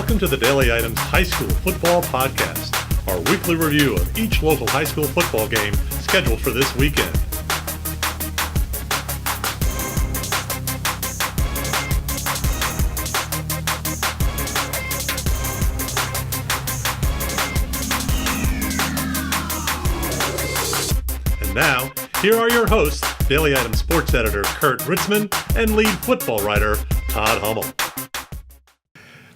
Welcome to the Daily Items High School Football Podcast, our weekly review of each local high school football game scheduled for this weekend. And now, here are your hosts, Daily Items sports editor Kurt Ritzman and lead football writer Todd Hummel.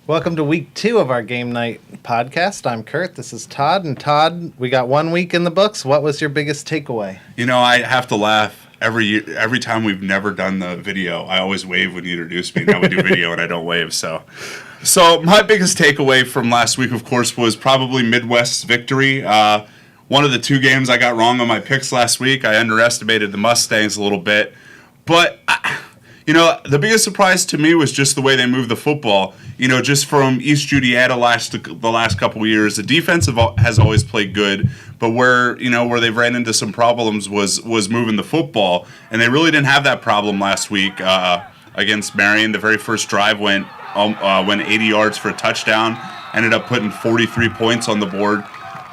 Welcome to week 2 of our game night podcast. I'm Kurt. This is Todd. And Todd, we got 1 week in the books. What was your biggest takeaway? You know, I have to laugh every time we've never done the video. I always wave when you introduce me. Now we do video and I don't wave. So my biggest takeaway from last week, of course, was probably Midwest's victory. One of the 2 games I got wrong on my picks last week. I underestimated the Mustangs a little bit. But you know, the biggest surprise to me was just the way they moved the football. You know, just from East Julietta the last couple of years, the defense has always played good, but where they've ran into some problems was moving the football, and they really didn't have that problem last week against Marion. The very first drive went 80 yards for a touchdown, ended up putting 43 points on the board,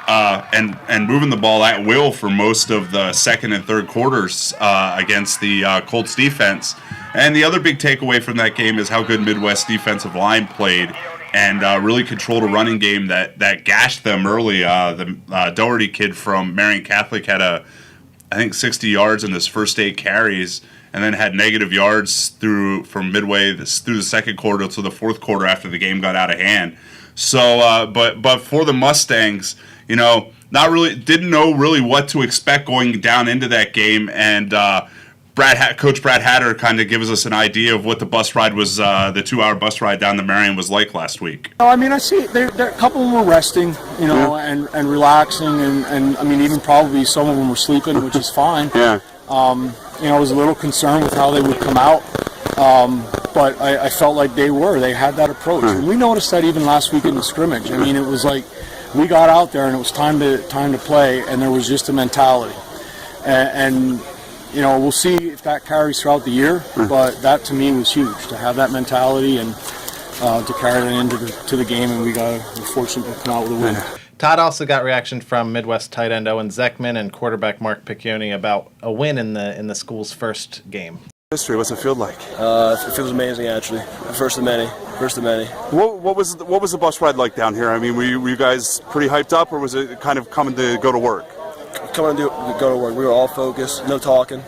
and moving the ball at will for most of the second and third quarters against the Colts defense. And the other big takeaway from that game is how good Midwest defensive line played and really controlled a running game that gashed them early. The Doherty kid from Marion Catholic had I think 60 yards in his first 8 carries, and then had negative yards from midway through the second quarter to the fourth quarter after the game got out of hand. So, but for the Mustangs, you know, didn't know really what to expect going down into that game, and Coach Brad Hatter kind of gives us an idea of what the bus ride was, the 2-hour bus ride down to Marion was like last week. I mean, I see a couple of them were resting, you know, and relaxing, and I mean, even probably some of them were sleeping, which is fine. Yeah. You know, I was a little concerned with how they would come out, but I felt like they had that approach. And we noticed that even last week in the scrimmage. I mean, it was like we got out there and it was time to play, and there was just a mentality. And you know, we'll see if that carries throughout the year, but that to me was huge, to have that mentality and to carry that into the game, and we're fortunate to come out with a win. Todd also got reaction from Midwest tight end Owen Zeckman and quarterback Mark Piccioni about a win in the school's first game. History, what's it feel like? It feels amazing, actually. First of many. What was the bus ride like down here? I mean, were you guys pretty hyped up, or was it kind of coming to go to work? Coming to go to work. We were all focused, no talking.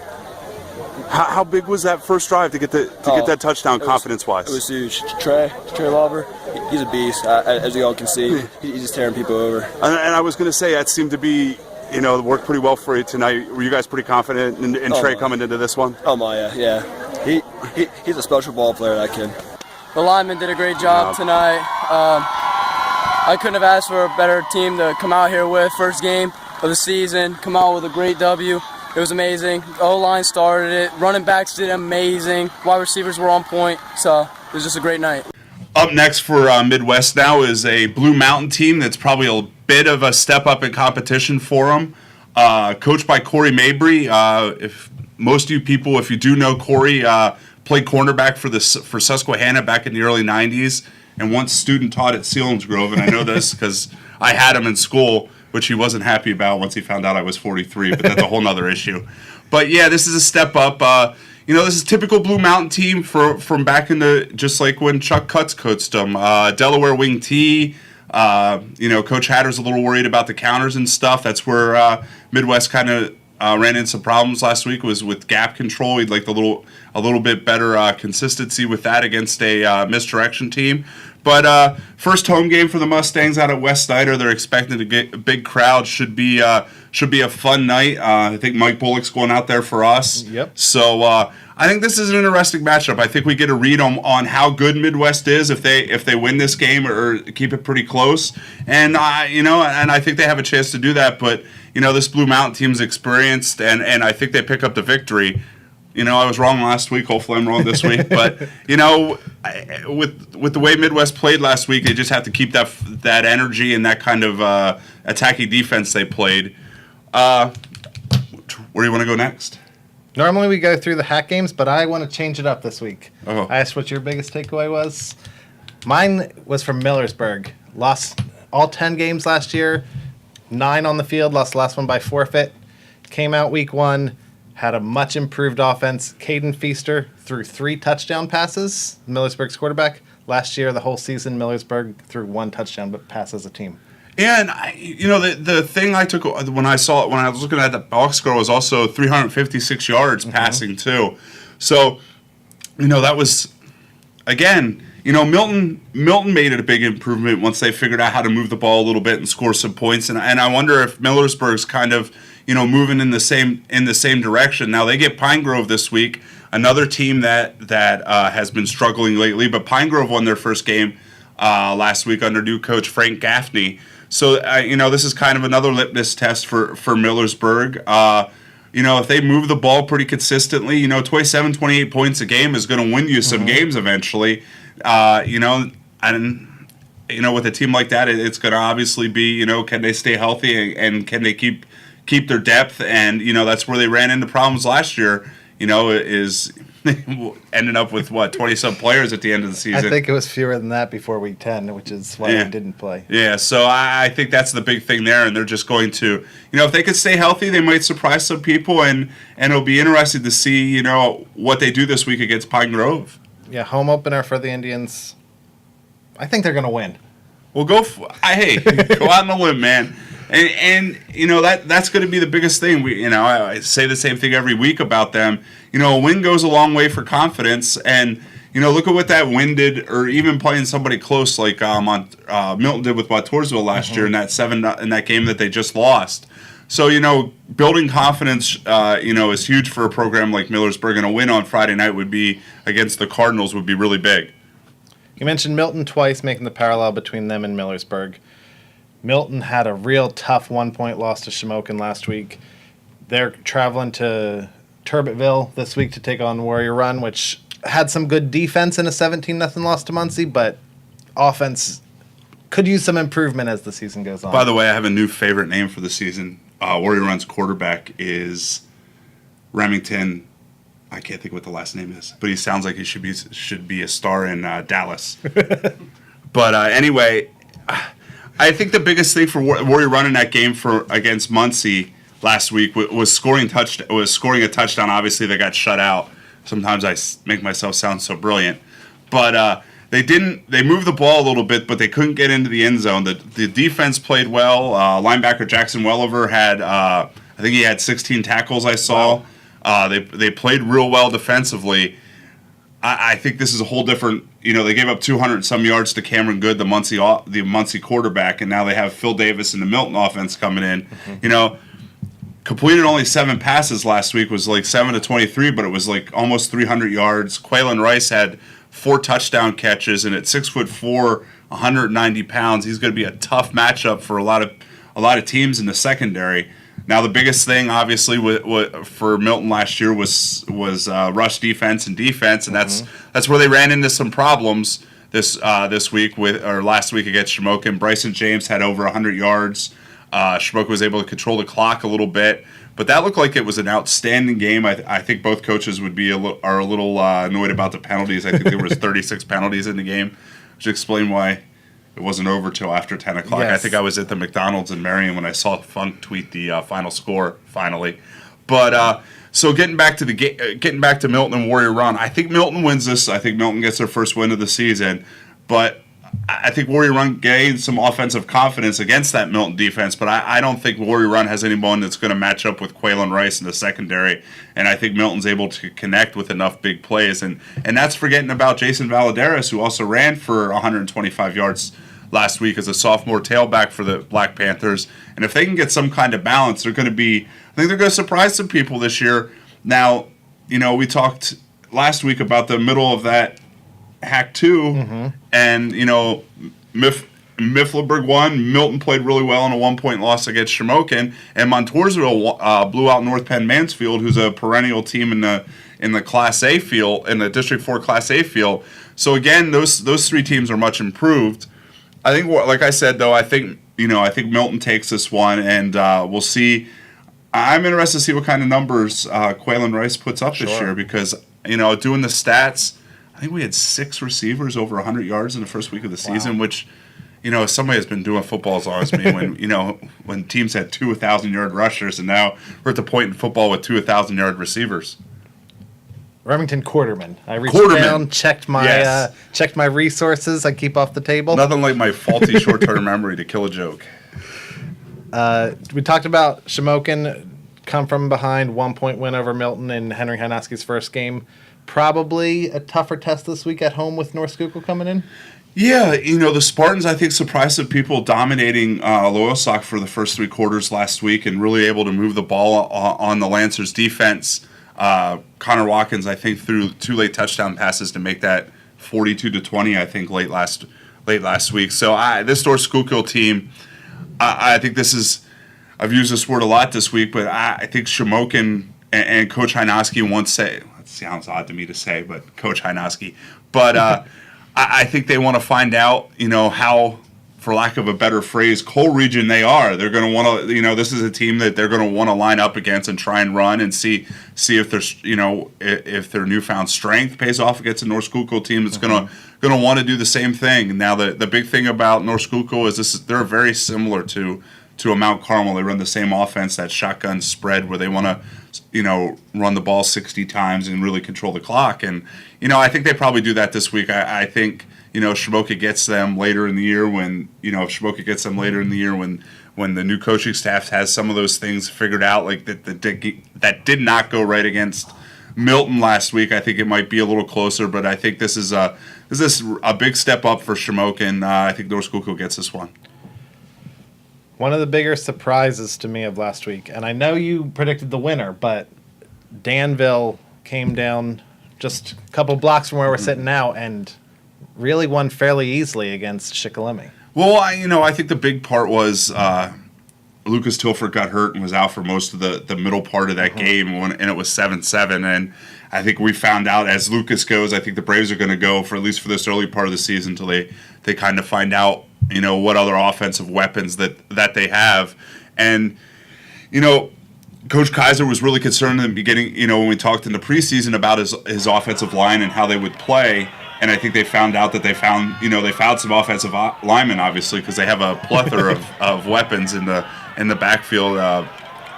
How big was that first drive to get that touchdown confidence-wise? It was huge. Trey Lauber, he's a beast. As you all can see, he's just tearing people over. And I was going to say, that seemed to be, you know, worked pretty well for you tonight. Were you guys pretty confident in Trey coming into this one? Oh my, yeah. He's a special ball player, that kid. The linemen did a great job tonight. I couldn't have asked for a better team to come out here with. First game of the season, come out with a great W. It was amazing. The O-line started it. Running backs did amazing. Wide receivers were on point. So it was just a great night. Up next for Midwest now is a Blue Mountain team that's probably a bit of a step up in competition for them. Coached by Corey Mabry. If most of you people, if you do know Corey, played cornerback for Susquenita back in the early 90s, and once student taught at Selinsgrove, and I know this because I had him in school, which he wasn't happy about once he found out I was 43, but that's a whole nother issue. But yeah, this is a step up. You know, this is a typical Blue Mountain team from back in just like when Chuck Cutts coached them. Delaware wing T. You know, Coach Hatter's a little worried about the counters and stuff. That's where Midwest kind of ran into some problems last week, was with gap control. He'd like a little bit better consistency with that against a misdirection team. But first home game for the Mustangs out at West Snyder. They're expecting to get a big crowd. Should be a fun night. I think Mike Bullock's going out there for us. Yep. So I think this is an interesting matchup. I think we get a read on how good Midwest is if they win this game or keep it pretty close. And I think they have a chance to do that. But you know, this Blue Mountain team's experienced, and I think they pick up the victory. You know, I was wrong last week. Hopefully I'm wrong this week. But, you know, with the way Midwest played last week, they just have to keep that energy and that kind of attacking defense they played. Where do you want to go next? Normally we go through the hack games, but I want to change it up this week. Oh. I asked what your biggest takeaway was. Mine was from Millersburg. Lost all 10 games last year, 9 on the field, lost the last one by forfeit. Came out week 1, had a much improved offense. Caden Feaster threw 3 touchdown passes, Millersburg's quarterback. Last year, the whole season, Millersburg threw 1 touchdown pass as a team. And the thing I took when I was looking at the box score was also 356 yards passing too. So, that was, again, Milton made it a big improvement once they figured out how to move the ball a little bit and score some points. And I wonder if Millersburg's kind of moving in the same direction. Now they get Pine Grove this week, another team that has been struggling lately. But Pine Grove won their first game last week under new coach Frank Gaffney. So this is kind of another litmus test for Millersburg. If they move the ball pretty consistently, 27, 28 points a game is going to win you some games eventually. And with a team like that, it's going to obviously be, can they stay healthy and can they keep their depth? And, that's where they ran into problems last year, is ended up with 20-some players at the end of the season. I think it was fewer than that before week 10, which is why they didn't play. Yeah, so I think that's the big thing there, and they're just going to, if they could stay healthy, they might surprise some people, and it'll be interesting to see, what they do this week against Pine Grove. Yeah, home opener for the Indians. I think they're going to win. Well, go out on a limb, man. And that's going to be the biggest thing. I say the same thing every week about them. A win goes a long way for confidence. And, look at what that win did, or even playing somebody close like Milton did with Montoursville last year in that game that they just lost. So, building confidence, is huge for a program like Millersburg, and a win on Friday night against the Cardinals would be really big. You mentioned Milton twice, making the parallel between them and Millersburg. Milton had a real tough 1-point loss to Shamokin last week. They're traveling to Turbotville this week to take on Warrior Run, which had some good defense in a 17-0 loss to Muncie, but offense could use some improvement as the season goes on. By the way, I have a new favorite name for the season. Warrior Run's quarterback is Remington. I can't think what the last name is, but he sounds like he should be a star in Dallas. But anyway, I think the biggest thing for Warrior Run in that game against Muncie last week was scoring a touchdown. Obviously, they got shut out. Sometimes I make myself sound so brilliant, but they didn't. They moved the ball a little bit, but they couldn't get into the end zone. The defense played well. Linebacker Jackson Welliver had, I think he had 16 tackles. I saw. Wow. They played real well defensively. I think this is a whole different. They gave up 200 and some yards to Cameron Good, the Muncie quarterback, and now they have Phil Davis and the Milton offense coming in. Completed only 7 passes last week, was like 7-23, but it was like almost 300 yards. Quaylen Rice had 4 touchdown catches, and at 6'4", 190 pounds, he's going to be a tough matchup for a lot of teams in the secondary. Now, the biggest thing, obviously, for Milton last year was rush defense, and that's where they ran into some problems this week last week against Shamokin. Bryson James had over 100 yards. Shamokin was able to control the clock a little bit, but that looked like it was an outstanding game. I think both coaches are a little annoyed about the penalties. I think there was 36 penalties in the game, which explain why it wasn't over till after 10 o'clock. Yes. I think I was at the McDonald's in Marion when I saw Funk tweet the final score finally. But so getting back to Milton and Warrior Run, I think Milton wins this. I think Milton gets their first win of the season. But I think Warrior Run gained some offensive confidence against that Milton defense. But I don't think Warrior Run has anyone that's going to match up with Quaylen Rice in the secondary. And I think Milton's able to connect with enough big plays. And that's forgetting about Jason Valadares, who also ran for 125 yards last week as a sophomore tailback for the Black Panthers. And if they can get some kind of balance, I think they're going to surprise some people this year. Now, we talked last week about the middle of that Hack 2, and, Mifflinburg won. Milton played really well in a 1-point loss against Shamokin, and Montoursville blew out North Penn Mansfield, who's a perennial team in the Class A field, in the District 4 Class A field. So again, those 3 teams are much improved. I think, like I said, though, I think Milton takes this one, and we'll see. I'm interested to see what kind of numbers Quaylen Rice puts up this year, because doing the stats, I think we had 6 receivers over 100 yards in the first week of the season, which, as somebody has been doing football as long as me, when teams had 2 1,000-yard rushers, and now we're at the point in football with 2 1,000-yard receivers. Remington Quarterman. I reached down, checked my resources. I keep off the table. Nothing like my faulty short-term memory to kill a joke. We talked about Shamokin come from behind, 1-point win over Milton in Henry Hanoski's first game. Probably a tougher test this week at home with North Schuylkill coming in. Yeah, the Spartans, I think, surprised some people, dominating Loyalsock for the first 3 quarters last week and really able to move the ball on the Lancers' defense. Connor Watkins, I think, threw 2 late touchdown passes to make that 42-20, I think, late last week. So this North Schuylkill team, I think this is, I've used this word a lot this week, but I think Shamokin and Coach Hynoski once say, it sounds odd to me to say, but Coach Hynoski, but I think they want to find out, how, for lack of a better phrase, coal region they are. They're going to want to, this is a team that they're going to want to line up against and try and run and see if there's, if their newfound strength pays off against a North Schuylkill team that's going to want to do the same thing. Now, the big thing about North Schuylkill is they're very similar to a Mount Carmel. They run the same offense, that shotgun spread, where they want to, run the ball 60 times and really control the clock. And, I think they probably do that this week. I think, Shamokin gets them later in the year when the new coaching staff has some of those things figured out, like that did not go right against Milton last week. I think it might be a little closer, but I think this is a big step up for Shamokin. I think North Schuylkill gets this one. One of the bigger surprises to me of last week, and I know you predicted the winner, but Danville came down just a couple blocks from where we're sitting now and really won fairly easily against Shikellamy. Well, I think the big part was Lucas Tilford got hurt and was out for most of the middle part of that game, and it was 7-7. And I think we found out as Lucas goes, I think the Braves are going to go for at least for this early part of the season until they kind of find out, what other offensive weapons that they have. And, Coach Kaiser was really concerned in the beginning, when we talked in the preseason about his offensive line and how they would play. And I think they found out that they found some offensive linemen, obviously, because they have a plethora of weapons in the backfield.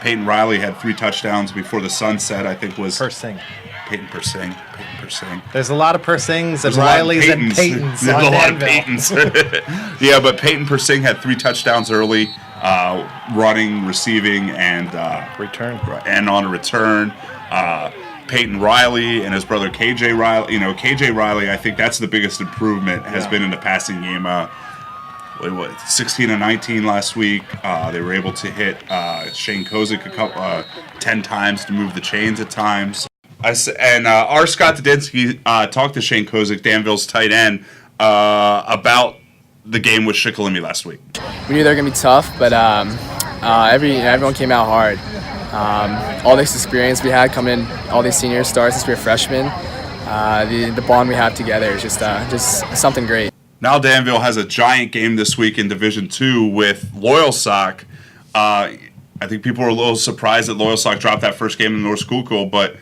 Peyton Riley had 3 touchdowns before the sunset, I think was Peyton Persing. There's a lot of Persings and Rileys and Peytons. There's a lot of Peytons. Yeah, but Peyton Persing had 3 touchdowns early, running, receiving, and return. And on a return. Peyton Riley and his brother KJ Riley. KJ Riley, I think that's the biggest improvement has been in the passing game. 16-19 last week. They were able to hit Shane Kozik 10 times to move the chains at times. Our Scott Dudinsky talked to Shane Kozik, Danville's tight end, about the game with Shikellamy last week. We knew they were going to be tough, but everyone came out hard. All this experience we had coming, all these senior stars since we were freshmen, the bond we have together is just something great. Now Danville has a giant game this week in Division II with Loyalsock. I think people were a little surprised that Loyalsock dropped that first game in North Schuylkill, but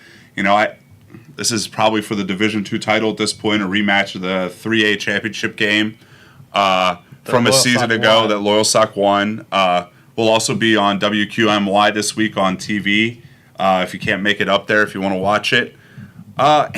this is probably for the Division II title at this point, a rematch of the 3A championship game from a season ago that Loyalsock won. We'll also be on WQMY this week on TV. If you can't make it up there, if you want to watch it. I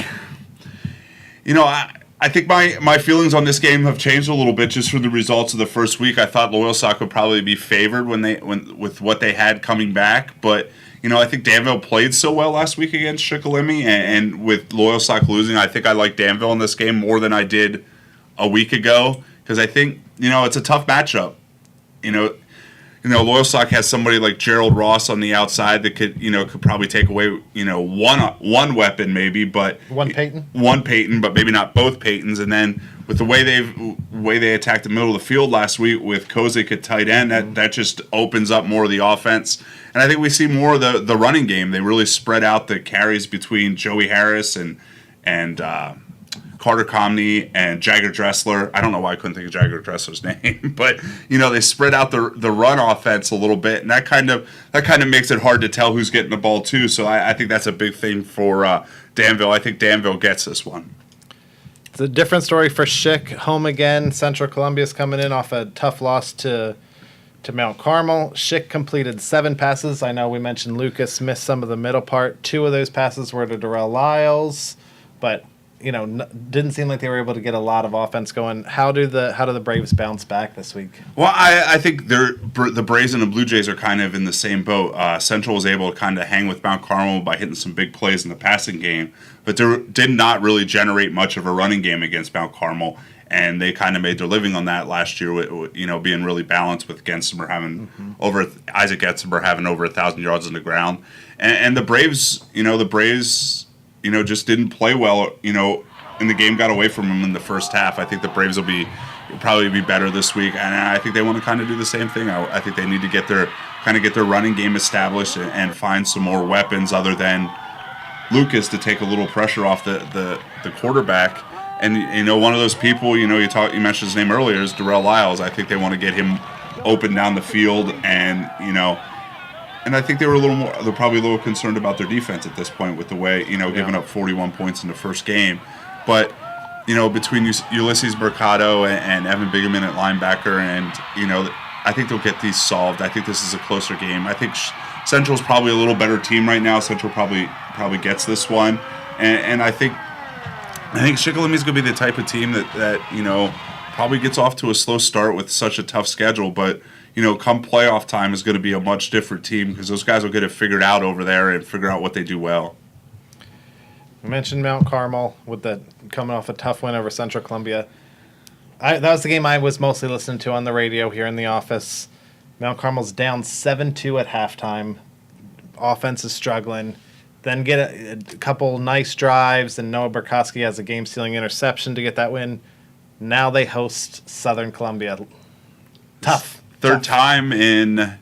think my feelings on this game have changed a little bit just from the results of the first week. I thought Loyalsock would probably be favored with what they had coming back, but I think Danville played so well last week against Shikellamy, and with Loyalsock losing, I think I like Danville in this game more than I did a week ago because I think it's a tough matchup. Loyalsock has somebody like Gerald Ross on the outside that could probably take away, one weapon maybe, but one Peyton, but maybe not both Peytons. And then with the way they attacked the middle of the field last week with Kozik at tight end, that just opens up more of the offense. And I think we see more of the running game. They really spread out the carries between Joey Harris and Carter Comney and Jagger Dressler. I don't know why I couldn't think of Jagger Dressler's name, but they spread out the run offense a little bit, and that kind of makes it hard to tell who's getting the ball too. So I think that's a big thing for Danville. I think Danville gets this one. It's a different story for Schick. Home again. Central Columbia's coming in off a tough loss to Mount Carmel. Schick completed 7 passes. I know we mentioned Lucas missed some of the middle part. 2 of those passes were to Darrell Lyles, but didn't seem like they were able to get a lot of offense going. How do the Braves bounce back this week? Well, I think the Braves and the Blue Jays are kind of in the same boat. Central was able to kind of hang with Mount Carmel by hitting some big plays in the passing game, but they did not really generate much of a running game against Mount Carmel, and they kind of made their living on that last year, being really balanced with Gensimer having Isaac Gensimer having over 1,000 yards on the ground, and the Braves, just didn't play well, and the game got away from them in the first half. I think the Braves will probably be better this week, and I think they want to kind of do the same thing. I think they need to get their running game established and find some more weapons other than Lucas to take a little pressure off the quarterback. And one of those people, you mentioned his name earlier, is Darrell Lyles. I think they want to get him open down the field, and I think they're probably a little concerned about their defense at this point with the way, giving up 41 points in the first game. But, between Ulysses Mercado and Evan Bigeman at linebacker, and, I think they'll get these solved. I think this is a closer game. I think Central's probably a little better team right now. Central probably gets this one. And I think Shikellami's going to be the type of team that probably gets off to a slow start with such a tough schedule, but come playoff time is going to be a much different team because those guys will get it figured out over there and figure out what they do well. We mentioned Mount Carmel with coming off a tough win over Central Columbia. That was the game I was mostly listening to on the radio here in the office. Mount Carmel's down 7-2 at halftime. Offense is struggling. Then get a couple nice drives, and Noah Burkowski has a game-stealing interception to get that win. Now they host Southern Columbia. Tough. Third time in,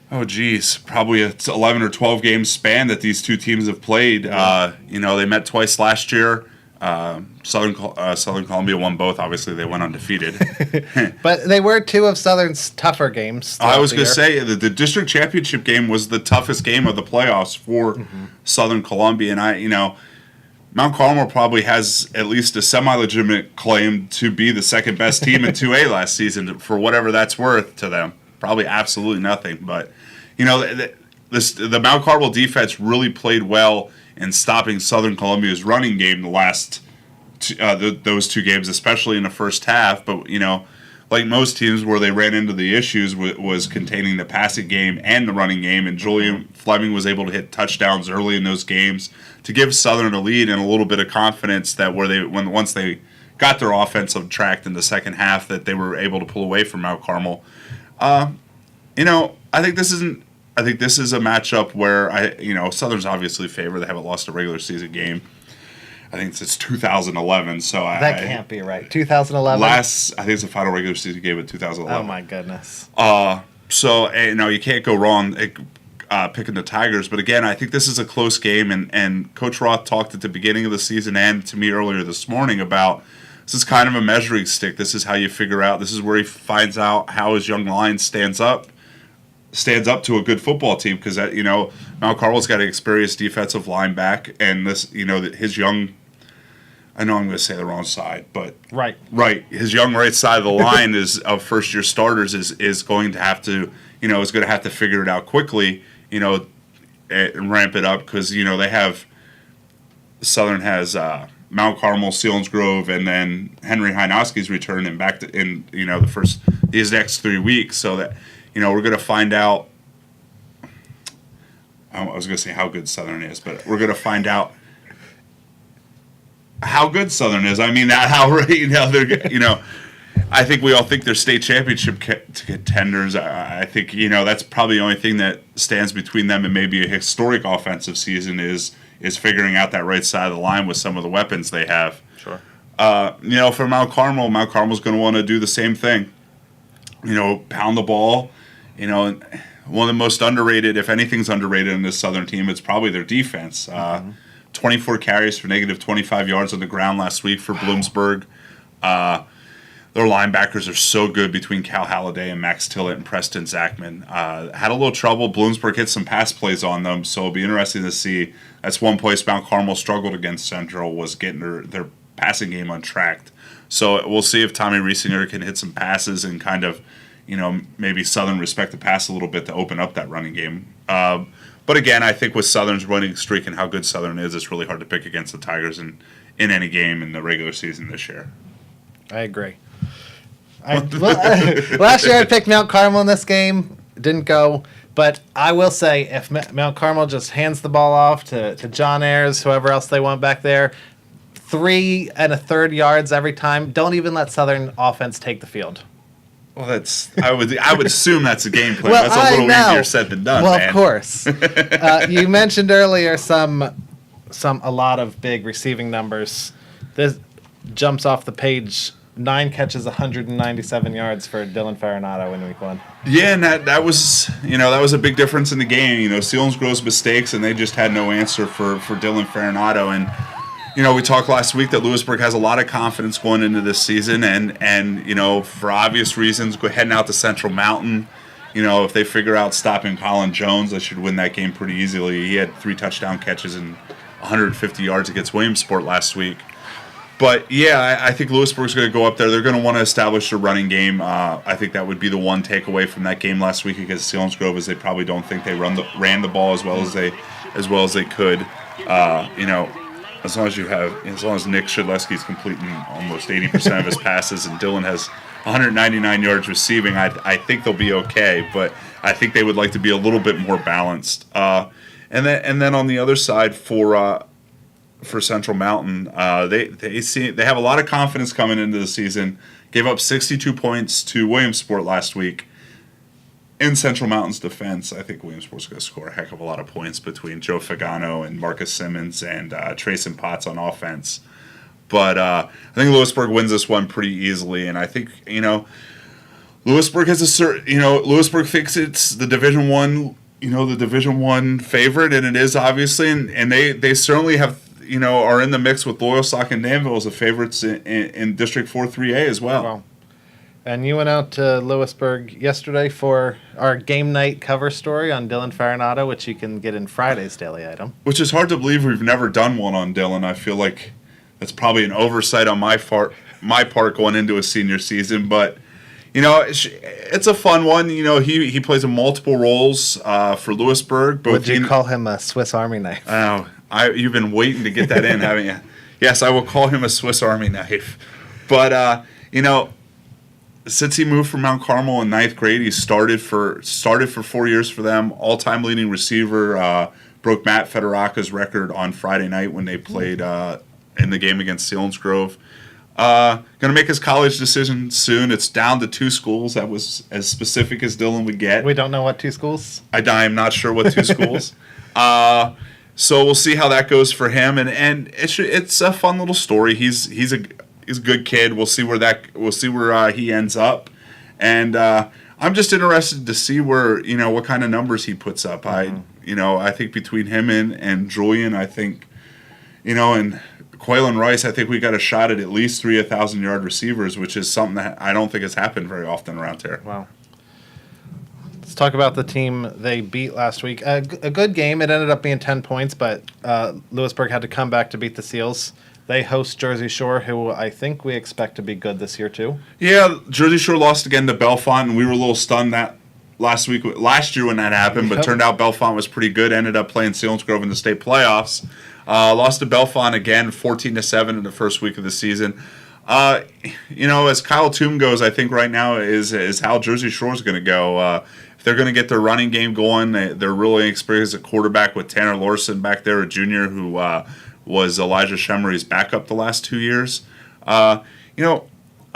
probably it's 11 or 12 game span that these two teams have played. They met twice last year. Southern Columbia won both. Obviously, they went undefeated. But they were 2 of Southern's tougher games. I was going to say the district championship game was the toughest game of the playoffs for Southern Columbia, and Mount Carmel probably has at least a semi-legitimate claim to be the second best team in 2A last season, for whatever that's worth to them. Probably absolutely nothing, but the Mount Carmel defense really played well in stopping Southern Columbia's running game the last those 2 games, especially in the first half. But like most teams where they ran into the issues was containing the passing game and the running game, and Julian Fleming was able to hit touchdowns early in those games to give Southern a lead and a little bit of confidence that once they got their offensive track in the second half, that they were able to pull away from Mount Carmel. I think this is a matchup where Southern's obviously favored. They haven't lost a regular season game, I think, since 2011. So that can't be right. 2011. I think it's the final regular season game in 2011. Oh my goodness. So you can't go wrong picking the Tigers. But again, I think this is a close game, and Coach Roth talked at the beginning of the season and to me earlier this morning about this is kind of a measuring stick. This is how you figure out. This is where he finds out how his young line stands up to a good football team, because Mount Carmel's got an experienced defensive line back, and his young, I know I'm going to say the wrong side, but right, his young right side of the line is of first year starters is going to have to figure it out quickly, and ramp it up, because they have Southern has Mount Carmel, Selinsgrove, and then Henry Hinoski's return and back in these next 3 weeks, so that we're going to find out. I was going to say how good Southern is, but we're going to find out how good Southern is. I mean, they're I think we all think they're state championship contenders. I think that's probably the only thing that stands between them and maybe a historic offensive season is figuring out that right side of the line with some of the weapons they have. Sure. For Mount Carmel's going to want to do the same thing. Pound the ball. One of the most underrated, if anything's underrated in this Southern team, it's probably their defense. 24 carries for negative 25 yards on the ground last week for Bloomsburg. Their linebackers are so good between Cal Halliday and Max Tillett and Preston Zachman. Had a little trouble. Bloomsburg hit some pass plays on them, so it'll be interesting to see. That's one place Mount Carmel struggled against Central, was getting their passing game untracked. So we'll see if Tommy Riesinger can hit some passes and kind of, maybe Southern respect the pass a little bit to open up that running game. But again, I think with Southern's running streak and how good Southern is, it's really hard to pick against the Tigers in any game in the regular season this year. I agree. Last year I picked Mount Carmel in this game. Didn't go. But I will say, if Mount Carmel just hands the ball off to John Ayers, whoever else they want back there, 3 1/3 yards every time, don't even let Southern offense take the field. Well, I would assume that's a game plan. Well, That's a little easier said than done, well, man. of course. You mentioned earlier a lot of big receiving numbers. This jumps off the page. 9 catches, 197 yards for Dylan Farinato in week 1. Yeah, and that was a big difference in the game. Selinsgrove's mistakes, and they just had no answer for Dylan Farinato. And we talked last week that Lewisburg has a lot of confidence going into this season, and for obvious reasons, heading out to Central Mountain. If they figure out stopping Colin Jones, they should win that game pretty easily. He had 3 touchdown catches and 150 yards against Williamsport last week. But, yeah, I think Lewisburg's going to go up there. They're going to want to establish a running game. I think that would be the one takeaway from that game last week against Selinsgrove, is they probably don't think they ran the ball as well as they could. As long as Nick Shedlesky's completing almost 80% of his passes and Dylan has 199 yards receiving, I think they'll be okay. But I think they would like to be a little bit more balanced. And then on the other side for Central Mountain, they have a lot of confidence coming into the season. Gave up 62 points to Williamsport last week. In Central Mountain's defense, I think Williamsport's going to score a heck of a lot of points between Joe Fagano and Marcus Simmons and Trayson Potts on offense. But I think Lewisburg wins this one pretty easily, and I think Lewisburg has Lewisburg thinks it's the Division I favorite, and it is obviously, and they certainly have are in the mix with Loyalsock and Danville as the favorites in District 4-3A as well. Wow. And you went out to Lewisburg yesterday for our game night cover story on Dylan Farinato, which you can get in Friday's Daily Item. Which is hard to believe we've never done one on Dylan. I feel like that's probably an oversight on my part going into a senior season. But, it's a fun one. He plays in multiple roles for Lewisburg. Would you call him a Swiss Army knife? Oh, you've been waiting to get that in, haven't you? Yes, I will call him a Swiss Army knife. But, since he moved from Mount Carmel in 9th grade, he started for 4 years for them. All-time leading receiver, broke Matt Federaka's record on Friday night when they played in the game against Selinsgrove. Going to make his college decision soon. It's down to 2 schools. That was as specific as Dylan would get. We don't know what 2 schools? I'm not sure what 2 schools. So we'll see how that goes for him, and it's a fun little story. He's a good kid. We'll see where he ends up, and I'm just interested to see where what kind of numbers he puts up. I think between him and Julian, I think and Quaylen Rice, I think we got a shot at least 3 1,000-yard receivers, which is something that I don't think has happened very often around here. Wow. Let's talk about the team they beat last week. A good game. It ended up being 10 points, but Lewisburg had to come back to beat the Seals. They host Jersey Shore, who I think we expect to be good this year too. Yeah, Jersey Shore lost again to Bellefonte, and we were a little stunned that last year when that happened, but turned out Bellefonte was pretty good. Ended up playing Selinsgrove in the state playoffs. Lost to Bellefonte again, 14-7 in the first week of the season. As Kyle Toom goes, I think right now is how Jersey Shore is going to go. If they're going to get their running game going, they're really experienced at quarterback with Tanner Lorson back there, a junior who was Elijah Shemery's backup the last 2 years. I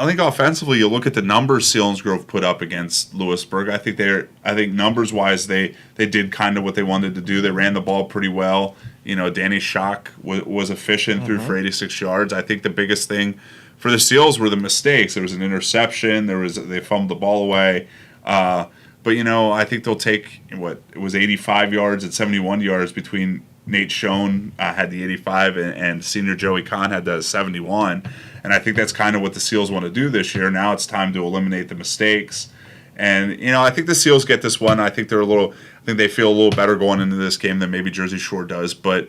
think offensively, you look at the numbers Selinsgrove put up against Lewisburg. I think numbers wise, they did kind of what they wanted to do. They ran the ball pretty well. Danny Schock was efficient, threw for 86 yards. I think the biggest thing for the Seals were the mistakes. There was an interception. They fumbled the ball away. But I think they'll take it was 85 yards and 71 yards between Nate Schoen had the 85 and senior Joey Kahn had the 71. And I think that's kind of what the Seals want to do this year. Now it's time to eliminate the mistakes. And I think the Seals get this one. I think they feel a little better going into this game than maybe Jersey Shore does. But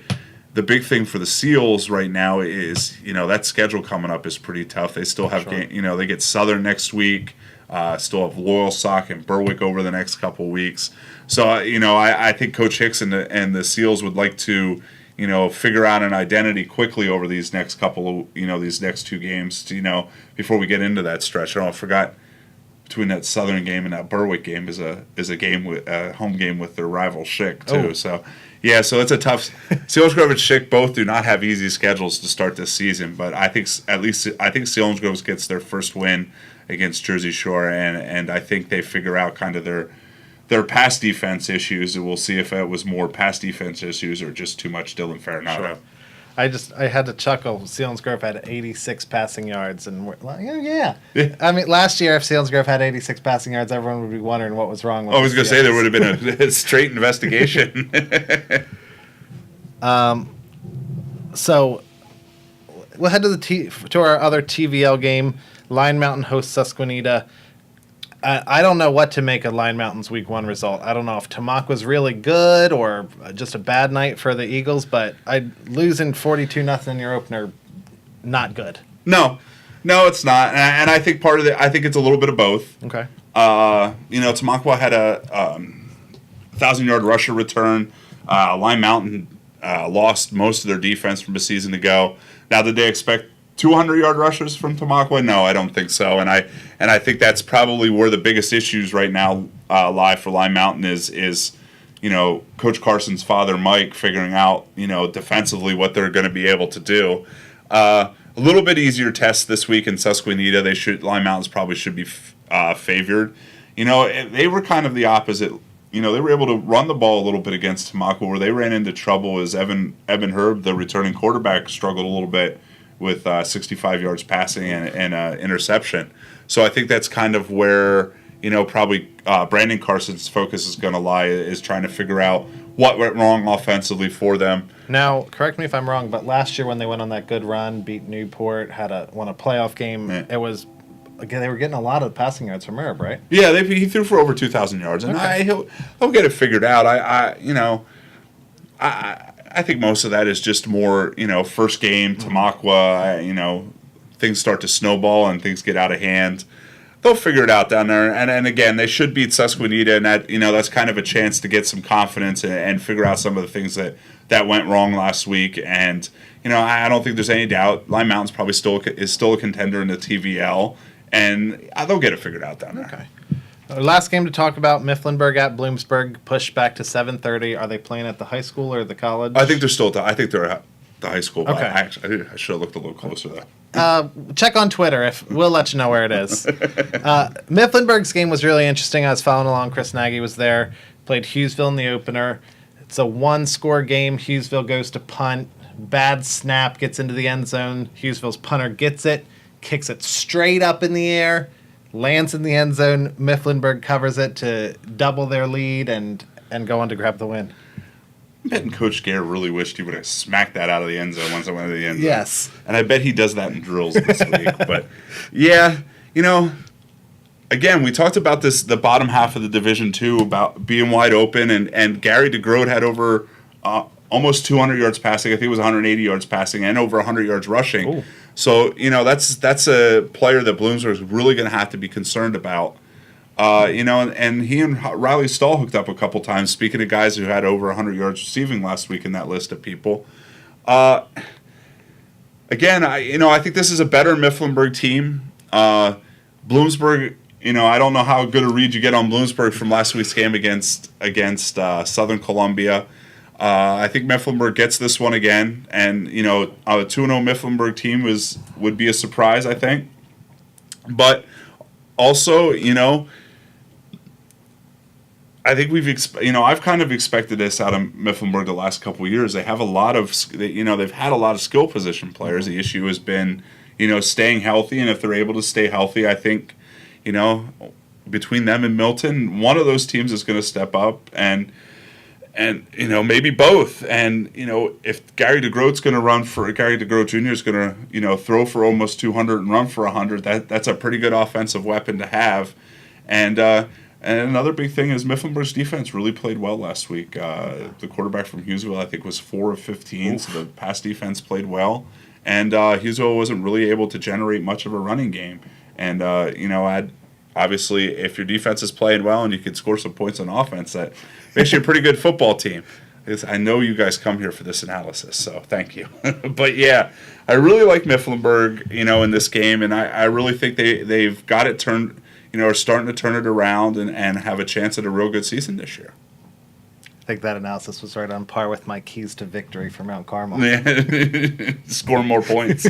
the big thing for the Seals right now is, that schedule coming up is pretty tough. They still have, they get Southern next week, still have Loyalsock and Berwick over the next couple weeks. So, I think Coach Hicks and the Seals would like to, figure out an identity quickly over these next couple of, these next 2 games, before we get into that stretch. I forgot between that Southern game and that Berwick game is a game with a home game with their rival Schick too. So so it's a tough. Selinsgrove and Schick both do not have easy schedules to start this season, but I think Selinsgrove gets their first win against Jersey Shore, and I think they figure out kind of their pass defense issues, and we'll see if it was more pass defense issues or just too much Dylan Farinata. Sure. I had to chuckle. Selinsgrove had 86 passing yards, and we're like, yeah. I mean, last year if Selinsgrove had 86 passing yards, everyone would be wondering what was wrong with I was going to say there would have been a straight investigation. So we'll head to our other TVL game. Lion Mountain hosts Susquenita. I don't know what to make of Lion Mountain's Week 1 result. I don't know if Tamaq was really good or just a bad night for the Eagles, but losing 42-0 in your opener, not good. No, it's not, and I think I think it's a little bit of both. Okay. Tamaqua had a 1,000-yard rusher return. Lion Mountain lost most of their defense from a season ago. Now, did they expect 200-yard rushers from Tamaqua? No, I don't think so. And I think that's probably where the biggest issues right now lie for Lion Mountain is Coach Carson's father, Mike, figuring out, defensively what they're going to be able to do. A little bit easier test this week in Susquenita. Lion Mountains probably should be favored. They were kind of the opposite. They were able to run the ball a little bit against Tamaqua, where they ran into trouble as Evan Herb, the returning quarterback, struggled a little bit with 65 yards passing and interception. So I think that's kind of where, probably Brandon Carson's focus is going to lie, is trying to figure out what went wrong offensively for them. Now, correct me if I'm wrong, but last year when they went on that good run, beat Newport, won a playoff game, It was, again, they were getting a lot of passing yards from Herb, right? Yeah, he threw for over 2,000 yards, and okay. He'll get it figured out. I think most of that is just more, first game, Tamaqua, things start to snowball and things get out of hand. They'll figure it out down there. And again, they should beat Susquenita, and that's kind of a chance to get some confidence and figure out some of the things that went wrong last week. And, I don't think there's any doubt Lion Mountain's probably is still a contender in the TVL, and they'll get it figured out down there. Okay. Last game to talk about, Mifflinburg at Bloomsburg, pushed back to 7:30. Are they playing at the high school or the college? I think they're still I think they're at the high school, but okay. I should have looked a little closer there. Check on Twitter. We'll let you know where it is. Mifflinburg's game was really interesting. I was following along. Chris Nagy was there. Played Hughesville in the opener. It's a 1-score game. Hughesville goes to punt. Bad snap, gets into the end zone. Hughesville's punter gets it, kicks it straight up in the air, lands in the end zone. Mifflinburg covers it to double their lead and go on to grab the win. I'm betting Coach Gare really wished he would have smacked that out of the end zone once I went to the end zone. Yes. And I bet he does that in drills this week. But, yeah, again, we talked about the bottom half of the Division II about being wide open, and Gary DeGroat had over almost 200 yards passing. I think it was 180 yards passing and over 100 yards rushing. Ooh. So, that's a player that Bloomsburg is really going to have to be concerned about. And he and Riley Stahl hooked up a couple times, speaking of guys who had over 100 yards receiving last week in that list of people. Again, I think this is a better Mifflinburg team. Bloomsburg, I don't know how good a read you get on Bloomsburg from last week's game against Southern Columbia. I think Mifflinburg gets this one again, and a 2-0 Mifflinburg team would be a surprise, I think. But also, I think I've kind of expected this out of Mifflinburg the last couple of years. They have a lot of, they've had a lot of skill position players. The issue has been, staying healthy, and if they're able to stay healthy, I think, between them and Milton, one of those teams is going to step up, and maybe both. And if Gary DeGroat Jr. is going to throw for almost 200 and run for 100, that's a pretty good offensive weapon to have. And And another big thing is Mifflinburg's defense really played well last week. The quarterback from Hughesville, I think, was 4 of 15, so the pass defense played well. And Hughesville wasn't really able to generate much of a running game. And, obviously, if your defense is playing well and you can score some points on offense, that makes you a pretty good football team. I know you guys come here for this analysis, so thank you. But, yeah, I really like Mifflinburg, in this game, and I really think they've got it turned – are starting to turn it around and have a chance at a real good season this year. I think that analysis was right on par with my keys to victory for Mount Carmel. Yeah. Score more points.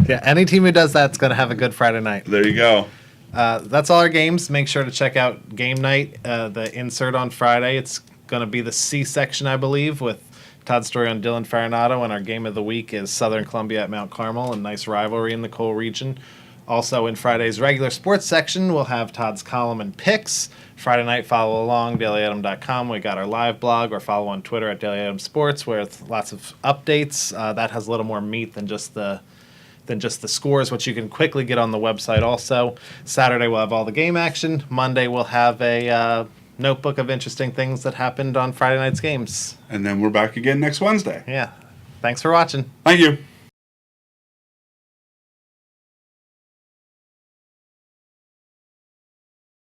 Yeah, any team who does that's going to have a good Friday night. There you go. That's all our games. Make sure to check out Game Night, the insert on Friday. It's going to be the C section, I believe, with Todd's story on Dylan Farinato, and our game of the week is Southern Columbia at Mount Carmel, a nice rivalry in the coal region. Also, in Friday's regular sports section, we'll have Todd's column and picks. Friday night, follow along, dailyatom.com. We got our live blog, or follow on Twitter at Daily Atom Sports, with lots of updates. That has a little more meat than just the scores, which you can quickly get on the website also. Saturday, we'll have all the game action. Monday, we'll have a notebook of interesting things that happened on Friday night's games. And then we're back again next Wednesday. Yeah. Thanks for watching. Thank you.